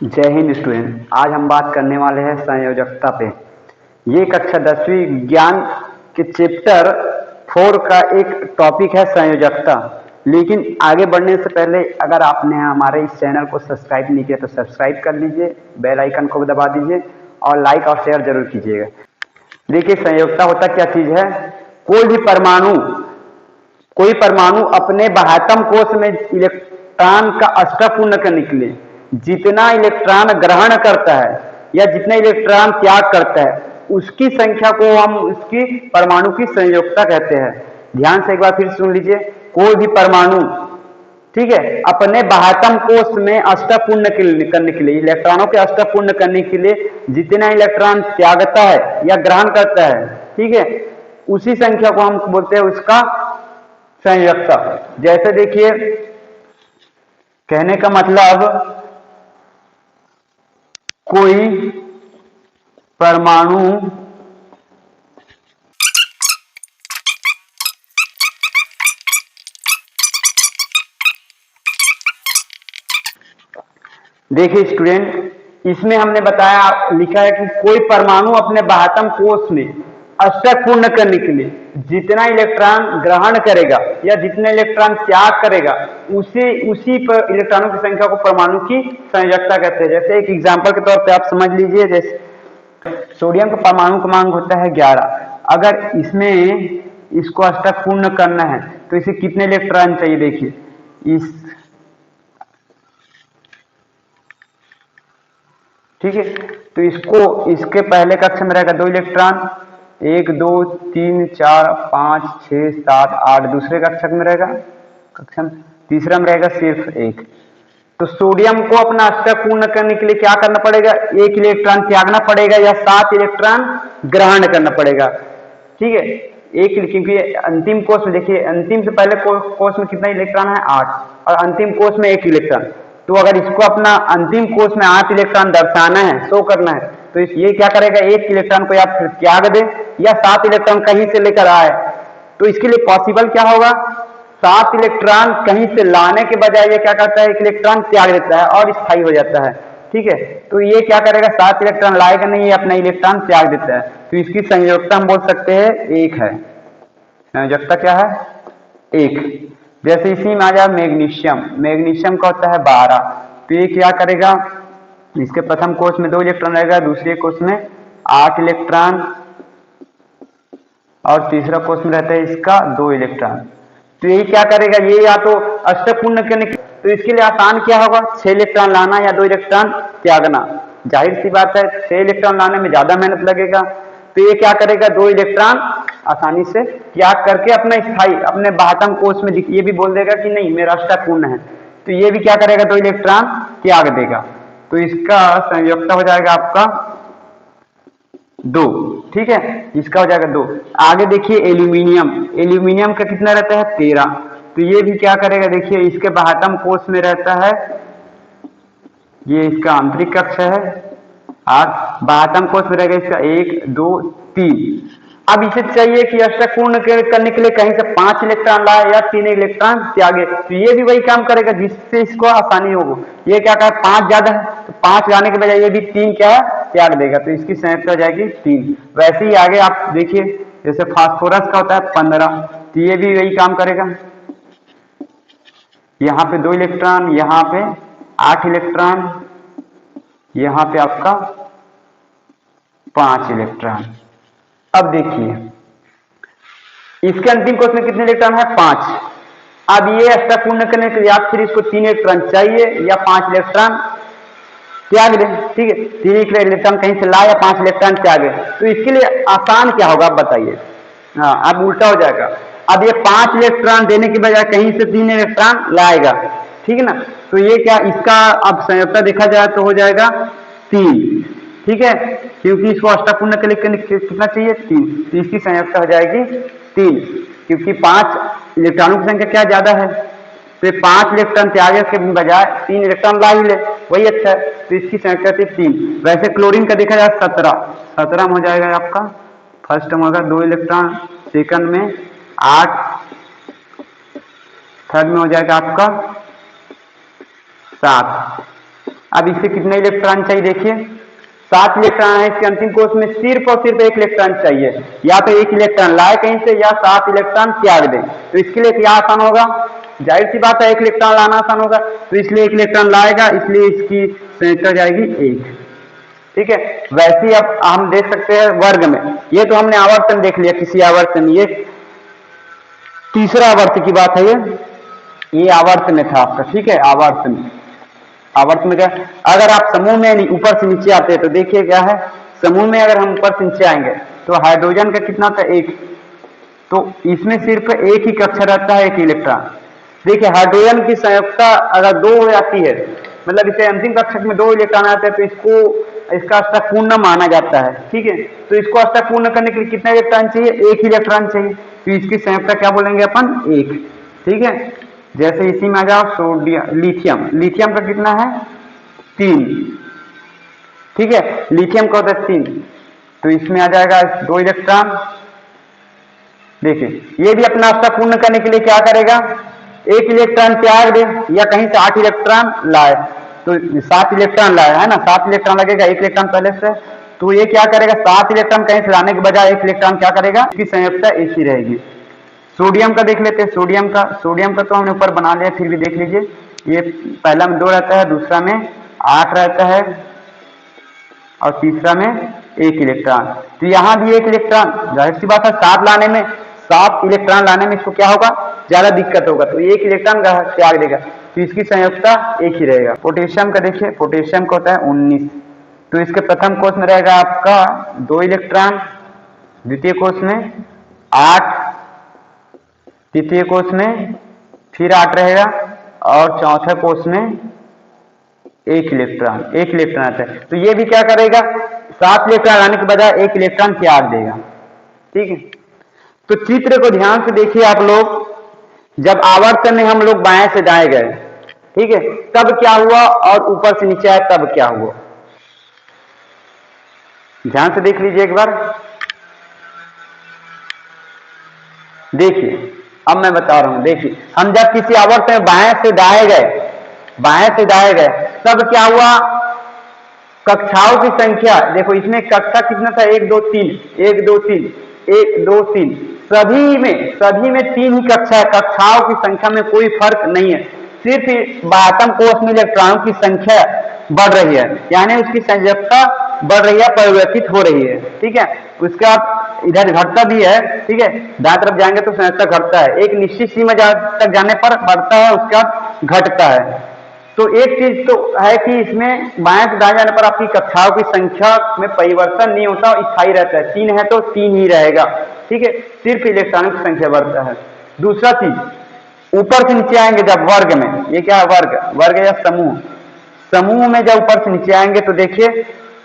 जय हिंद स्टूडेंट। आज हम बात करने वाले हैं संयोजकता पे। ये कक्षा 10वीं विज्ञान के चैप्टर 4 का एक टॉपिक है संयोजकता। लेकिन आगे बढ़ने से पहले अगर आपने हमारे इस चैनल को सब्सक्राइब नहीं किया तो सब्सक्राइब कर लीजिए, बेल आइकन को दबा दीजिए और लाइक और शेयर जरूर कीजिएगा। देखिए, संयोजकता होता क्या चीज है। कोई परमाणु अपने बाह्यतम कोश में इलेक्ट्रॉन का स्तर पूर्ण करने के लिए जितना इलेक्ट्रॉन ग्रहण करता है या जितना इलेक्ट्रॉन त्याग करता है उसकी संख्या को हम उसकी परमाणु की संयोजकता कहते हैं। ध्यान से एक बार फिर सुन लीजिए। कोई भी परमाणु, ठीक है, अपने बाह्यतम कोश में स्तर पूर्ण करने के लिए, इलेक्ट्रॉनों के स्तर पूर्ण करने के लिए जितना इलेक्ट्रॉन त्यागता है या ग्रहण करता है, ठीक है, उसी संख्या को हम बोलते हैं उसका संयोजकता। जैसे देखिए, कहने का मतलब कोई परमाणु देखिए स्टूडेंट, इसमें हमने बताया, लिखा है कि कोई परमाणु अपने बाह्यतम कोश में स्तर पूर्ण करने के लिए जितना इलेक्ट्रॉन ग्रहण करेगा या जितने इलेक्ट्रॉन त्याग करेगा उसी पर इलेक्ट्रॉनों की संख्या को परमाणु की संयोजकता कहते हैं। जैसे एक एग्जांपल के तौर पे आप समझ लीजिए, जैसे सोडियम का परमाणु क्रमांक होता है 11। अगर इसमें इसको स्तर पूर्ण करना है तो इसे कितने इलेक्ट्रॉन चाहिए। देखिए, ठीक है, तो इसके पहले कक्षा में रहेगा 2 इलेक्ट्रॉन, 1 2 3 4 5 6 7 8। दूसरे कक्षा में रहेगा तीसरा में रहेगा सिर्फ 1। तो सोडियम को अपना स्तर पूर्ण करने के लिए क्या करना पड़ेगा, 1 इलेक्ट्रॉन त्यागना पड़ेगा या 7 इलेक्ट्रॉन ग्रहण करना पड़ेगा। ठीक है, क्योंकि अंतिम कोश में देखिए, अंतिम से पहले कोश में कितना इलेक्ट्रॉन है, 8, और अंतिम कोश में 1 इलेक्ट्रॉन। तो अगर इसको अपना अंतिम कोश में 8 इलेक्ट्रॉन दर्शाना है, शो करना है, तो ये क्या करेगा, 1 इलेक्ट्रॉन को या फिर त्याग दे या 7 इलेक्ट्रॉन कहीं से लेकर आए। तो इसके लिए पॉसिबल क्या होगा, 7 इलेक्ट्रॉन कहीं से लाने के बजाय ये क्या करता है, 1 इलेक्ट्रॉन त्याग देता है और स्थायी हो जाता है। ठीक है, तो ये क्या करेगा, 7 इलेक्ट्रॉन लाएगा नहीं, ये अपना इलेक्ट्रॉन त्याग देता है। तो इसकी संयोजकता हम बोल सकते हैं 1 है। संयोजकता क्या है, 1। जैसे इसी में आ जाए मैग्नीशियम का होता है 12। तो ये क्या करेगा, इसके प्रथम कोश में 2 इलेक्ट्रॉन रहेगा, दूसरे कोश में 8 इलेक्ट्रॉन और तीसरा कोश में रहता है इसका 2 इलेक्ट्रॉन। तो ये क्या करेगा, ये या तो स्तर पूर्ण करने के, तो इसके लिए आसान क्या होगा, 6 इलेक्ट्रॉन लाना या 2 इलेक्ट्रॉन त्यागना। जाहिर सी बात है 6 इलेक्ट्रॉन लाने में ज्यादा मेहनत लगेगा। तो ये क्या करेगा, 2 इलेक्ट्रॉन आसानी से त्याग करके अपने बाह्यतम कोश में ये भी बोल देगा कि नहीं मेरा स्तर पूर्ण है। तो ये भी क्या करेगा, 2 इलेक्ट्रॉन त्याग देगा। तो इसका संयोजकता हो जाएगा आपका 2। ठीक है, इसका हो जाएगा 2। आगे देखिए एल्यूमिनियम का कितना रहता है, 13। तो ये भी क्या करेगा, देखिए इसके बाह्यतम कोश में रहता है, ये इसका आंतरिक कक्ष है, 8, बाह्यतम कोश में रहेगा इसका 1 2 3। अब इसे चाहिए कि स्तर पूर्ण करने के लिए कहीं से 5 इलेक्ट्रॉन लाए या 3 इलेक्ट्रॉन त्यागे। तो ये भी वही काम करेगा जिससे इसको आसानी हो। ये क्या कहा, 5 ज्यादा है तो 5 लाने के बजाय ये भी 3 क्या है, त्याग देगा। तो इसकी संयोजकता हो जाएगी 3। वैसे ही आगे आप देखिए, जैसे फास्फोरस का होता है 15। तो ये भी वही काम करेगा, यहाँ पे 2 इलेक्ट्रॉन, यहाँ पे 8 इलेक्ट्रॉन, यहाँ पे आपका 5 इलेक्ट्रॉन। अब देखिए इसके अंतिम कोश में कितने इलेक्ट्रॉन है, 5। अब ये स्तर पूर्ण करने के लिए आप फिर इसको 3 इलेक्ट्रॉन चाहिए या 5 इलेक्ट्रॉन त्याग दें। ठीक है, 3 इलेक्ट्रॉन कहीं से लाए या 5 इलेक्ट्रॉन त्यागे। तो इसके लिए आसान क्या होगा, आप बताइए। हाँ, अब उल्टा हो जाएगा। अब ये 5 इलेक्ट्रॉन देने के बजाय कहीं से 3 इलेक्ट्रॉन लाएगा। ठीक है ना, तो ये क्या, इसका अब संयोजकता देखा जाए तो हो जाएगा 3। ठीक है, क्योंकि इसको स्तर पूर्ण के लिए कितना चाहिए, 3। तो इसकी संयोजकता हो जाएगी 3, क्योंकि 5 इलेक्ट्रॉनों की संख्या क्या ज्यादा है, तो 5 इलेक्ट्रॉन त्यागे के बजाय 3 इलेक्ट्रॉन ला ही ले, वही अच्छा है। तो इसकी संख्या थी 3। वैसे क्लोरीन का देखा जाए 17 में हो जाएगा आपका, फर्स्ट में होगा 2 इलेक्ट्रॉन, सेकंड में 8, थर्ड में हो जाएगा आपका 7। अब इससे कितने इलेक्ट्रॉन चाहिए देखिए, 7 इलेक्ट्रॉन है इसके अंतिम कोष में, सिर्फ और सिर्फ 1 इलेक्ट्रॉन चाहिए, या तो 1 इलेक्ट्रॉन लाए कहीं से या 7 इलेक्ट्रॉन त्याग दे। तो इसके लिए क्या आसान होगा, जाहिर सी बात है 1 इलेक्ट्रॉन लाना आसान होगा, तो इसलिए 1 इलेक्ट्रॉन लाएगा, इसलिए इसकी संख्या जाएगी 1। ठीक है, वैसे ही अब हम देख सकते हैं वर्ग में, ये तो हमने आवर्तन देख लिया, किसी आवर्तन, ये तीसरा आवर्त की बात है, ये आवर्त में था आपका। ठीक है, आवर्त में क्या, अगर आप समूह में ऊपर से नीचे आते हैं तो देखिए क्या है, समूह में अगर हम ऊपर से नीचे आएंगे तो हाइड्रोजन का कितना था 1, तो इसमें सिर्फ 1 ही कक्षा रहता है, 1 इलेक्ट्रॉन। देखिए हाइड्रोजन की संयोजकता अगर 2 हो जाती है, मतलब इसे अंतिम कक्षक में 2 इलेक्ट्रॉन आते हैं, तो इसका अष्टक पूर्ण माना जाता है। ठीक है, तो इसको अष्टक पूर्ण करने के लिए कितना इलेक्ट्रॉन चाहिए, 1 इलेक्ट्रॉन चाहिए, तो इसकी संयोजकता क्या बोलेंगे अपन, 1। ठीक है, जैसे इसी में आ जाओ सोडियम, लिथियम का कितना है 3। ठीक है, लिथियम का होता है 3, तो इसमें आ जाएगा 2 इलेक्ट्रॉन। देखिए ये भी अपना अष्टक पूर्ण करने के लिए क्या करेगा, 1 इलेक्ट्रॉन त्याग दे या कहीं से 8 इलेक्ट्रॉन लाए, तो 7 इलेक्ट्रॉन लाए है ना, 7 इलेक्ट्रॉन लगेगा, 1 इलेक्ट्रॉन पहले से, तो ये क्या करेगा, 7 इलेक्ट्रॉन कहीं से लाने के बजाय 1 इलेक्ट्रॉन क्या करेगा, इसकी संयोजकता एक ही रहेगी। सोडियम का देख लेते हैं, सोडियम का तो हमने ऊपर बना लिया, फिर भी देख लीजिए, ये पहला में 2 रहता है, दूसरा में 8 रहता है और तीसरा में 1 इलेक्ट्रॉन। तो यहां भी 1 इलेक्ट्रॉन, जाहिर सी बात है 7 इलेक्ट्रॉन लाने में इसको क्या होगा, ज्यादा दिक्कत होगा, तो 1 इलेक्ट्रॉन त्याग देगा, तो इसकी संयोजकता एक ही रहेगा। पोटेशियम का देखिए, पोटेशियम का होता है 19, तो इसके प्रथम कोष में रहेगा आपका 2 इलेक्ट्रॉन, द्वितीय कोष में 8, तृतीय कोष में फिर 8 रहेगा और चौथे कोष में 1 इलेक्ट्रॉन आता है। तो ये भी क्या करेगा, 7 इलेक्ट्रॉन लाने के बजाय 1 इलेक्ट्रॉन त्याग देगा। ठीक है, तो चित्र को ध्यान से देखिए आप लोग, जब आवर्तन में हम लोग बाएं से दाएं गए, ठीक है, तब क्या हुआ, और ऊपर से नीचे आए तब क्या हुआ, ध्यान से देख लीजिए एक बार। देखिए अब मैं बता रहा हूं, देखिए हम जब किसी आवर्त में बाएं से दाएं गए तब क्या हुआ, कक्षाओं की संख्या देखो, इसमें कक्षा कितना था, 1 2 3 1 2 3 1 2 3, सभी में 3 ही कक्षा है, कक्षाओं की संख्या में कोई फर्क नहीं है, सिर्फ बाटम कोष में इलेक्ट्रॉनों की संख्या बढ़ रही है, यानी उसकी संयोजकता बढ़ रही है, परिवर्तित हो रही है। ठीक है, उसका इधर घटता भी है। ठीक है, दाएं तरफ जाएंगे तो संयोजकता घटता है, एक निश्चित सीमा तक जाने पर बढ़ता है, उसका घटता है। तो एक चीज तो है कि इसमें बाएं से दाएं जाने पर आपकी कक्षाओं की संख्या में परिवर्तन नहीं होता, स्थायी रहता है, 3 है तो 3 ही रहेगा। ठीक है, सिर्फ इलेक्ट्रॉनों की संख्या बढ़ता है। दूसरा चीज, ऊपर से नीचे आएंगे जब वर्ग में, ये क्या है, वर्ग या समूह में जब ऊपर से नीचे आएंगे तो देखिए,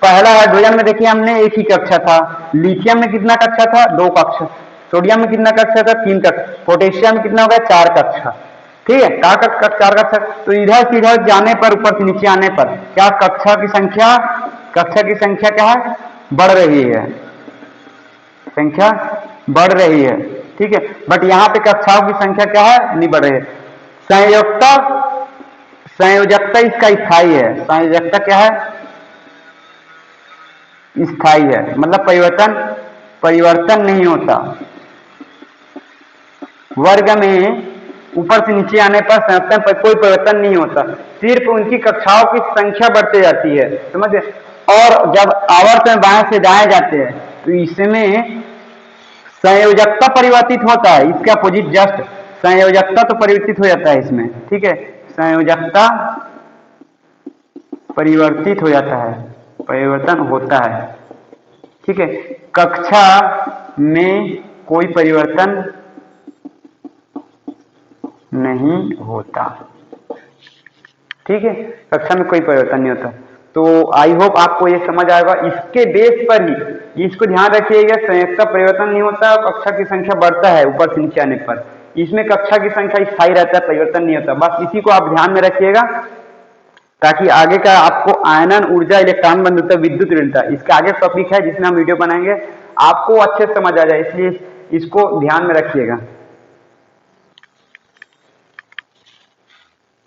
पहला हाइड्रोजन में देखिए हमने 1 ही कक्षा था, लिथियम में कितना कक्षा था, 2 कक्षा, सोडियम में कितना कक्षा था, 3 कक्षा, पोटेशियम में कितना हो गया, 4 कक्षा। ठीक है, 4 कक्षा। तो इधर से इधर जाने पर, ऊपर से नीचे आने पर क्या कक्षा की संख्या क्या है, बढ़ रही है, संख्या बढ़ रही है। ठीक है, बट यहाँ पे कक्षाओं की संख्या क्या है, नहीं बढ़ रही है। संयोजकता इसका स्थायी है, संयोजकता क्या है, स्थायी है, मतलब परिवर्तन नहीं होता। वर्ग में ऊपर से नीचे आने पर संयोजकता पर कोई परिवर्तन नहीं होता, सिर्फ उनकी कक्षाओं की संख्या बढ़ती जाती है, समझे। और जब आवर्त में बाएं से दाएं जाते हैं तो इसमें संयोजकता परिवर्तित होता है, इसके अपोजिट जस्ट संयोजकता तो परिवर्तित हो जाता है इसमें। ठीक है, संयोजकता परिवर्तित हो जाता है, परिवर्तन होता है। ठीक है, कक्षा में कोई परिवर्तन नहीं होता। ठीक है, कक्षा में कोई परिवर्तन नहीं होता। तो आई होप आपको ये समझ आएगा। इसके बेस पर ही इसको ध्यान रखिएगा, संयोजकता परिवर्तन नहीं होता, कक्षा की संख्या बढ़ता है ऊपर से नीचे आने पर, इसमें कक्षा की संख्या स्थायी रहता है, परिवर्तन नहीं होता। बस इसी को आप ध्यान में रखिएगा, ताकि आगे का आपको आयनन, ऊर्जा, इलेक्ट्रॉन बंधुता, विद्युत ऋणता, इसके आगे टॉपिक है जिसमें हम वीडियो बनाएंगे, आपको अच्छे से समझ आ जाए, इसलिए इसको ध्यान में रखिएगा।